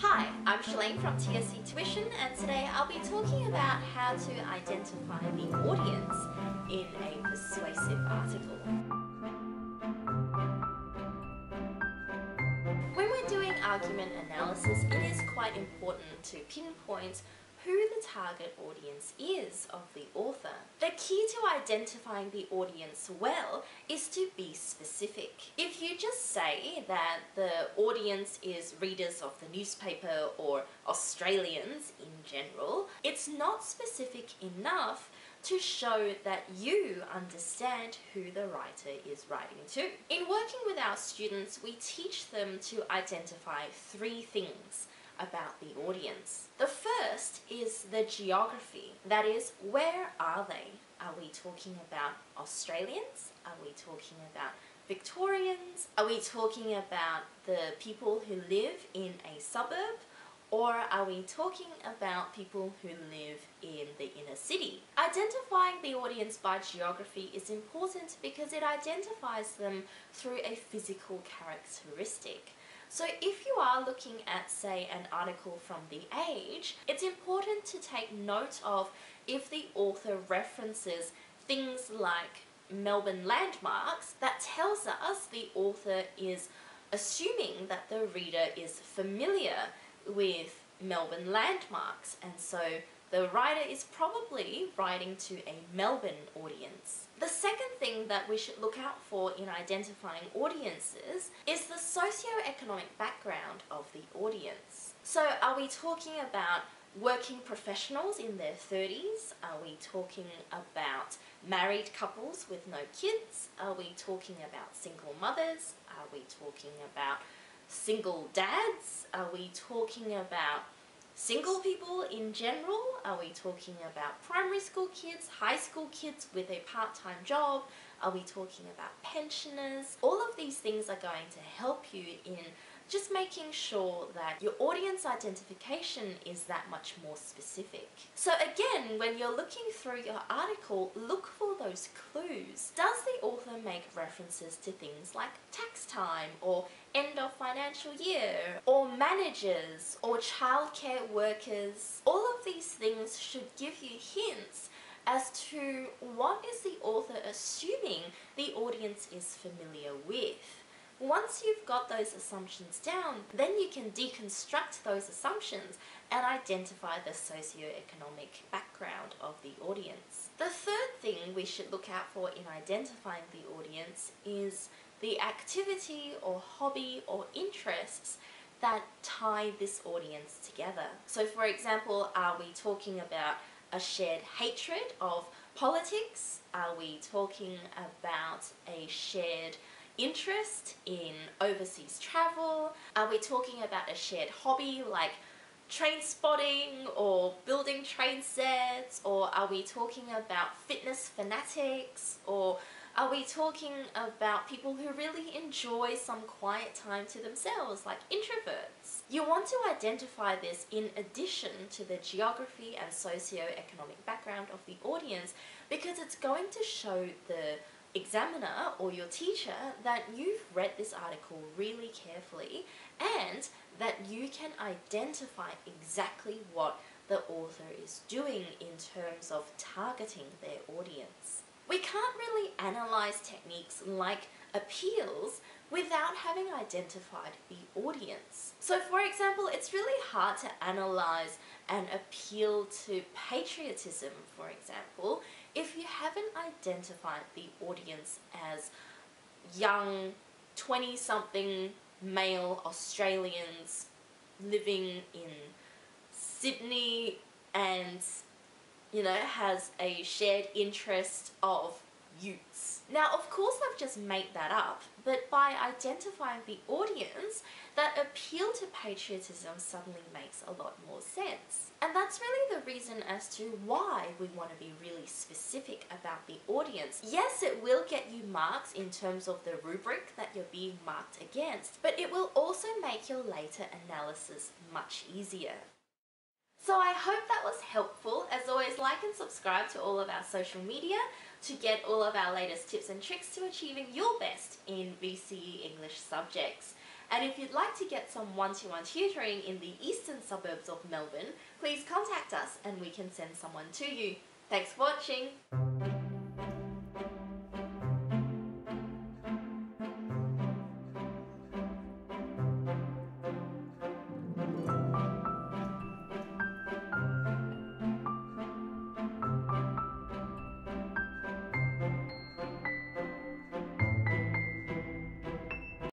Hi, I'm Shirlaine from TSC Tuition, and today I'll be talking about how to identify the audience in a persuasive article. When we're doing argument analysis, it is quite important to pinpoint who the target audience is of the author. The key to identifying the audience well is to be specific. If you just say that the audience is readers of the newspaper or Australians in general, it's not specific enough to show that you understand who the writer is writing to. In working with our students, we teach them to identify three things about the audience. The first is the geography. That is, where are they? Are we talking about Australians? Are we talking about Victorians? Are we talking about the people who live in a suburb? Or are we talking about people who live in the inner city? Identifying the audience by geography is important because it identifies them through a physical characteristic. So if you are looking at, say, an article from The Age, it's important to take note of if the author references things like Melbourne landmarks. That tells us the author is assuming that the reader is familiar with Melbourne landmarks, and so the writer is probably writing to a Melbourne audience. The second thing that we should look out for in identifying audiences is the socioeconomic background of the audience. So are we talking about working professionals in their 30s? Are we talking about married couples with no kids? Are we talking about single mothers? Are we talking about single dads? Are we talking about single people in general? Are we talking about primary school kids, high school kids with a part-time job? Are we talking about pensioners? All of these things are going to help you in just making sure that your audience identification is that much more specific. So again, when you're looking through your article, look for those clues. Does the author make references to things like tax time or end of financial year or managers or childcare workers? All of these things should give you hints as to what is the author assuming the audience is familiar with. Once you've got those assumptions down, then you can deconstruct those assumptions and identify the socioeconomic background of the audience. The third thing we should look out for in identifying the audience is the activity or hobby or interests that tie this audience together. So for example, are we talking about a shared hatred of politics? Are we talking about a shared interest in overseas travel? Are we talking about a shared hobby like train spotting or building train sets? Or are we talking about fitness fanatics? Or are we talking about people who really enjoy some quiet time to themselves, like introverts? You want to identify this in addition to the geography and socio-economic background of the audience, because it's going to show the examiner or your teacher that you've read this article really carefully and that you can identify exactly what the author is doing in terms of targeting their audience. We can't really analyze techniques like appeals without having identified the audience. So for example, it's really hard to analyze an appeal to patriotism, for example, if you haven't identified the audience as young 20-something male Australians living in Sydney and has a shared interest of utes. Now, of course, I've just made that up, but by identifying the audience, that appeal to patriotism suddenly makes a lot more sense. And that's really the reason as to why we want to be really specific about the audience. Yes, it will get you marks in terms of the rubric that you're being marked against, but it will also make your later analysis much easier. So I hope that was helpful. As always, like and subscribe to all of our social media to get all of our latest tips and tricks to achieving your best in VCE English subjects. And if you'd like to get some one-to-one tutoring in the eastern suburbs of Melbourne, please contact us and we can send someone to you. Thanks for watching!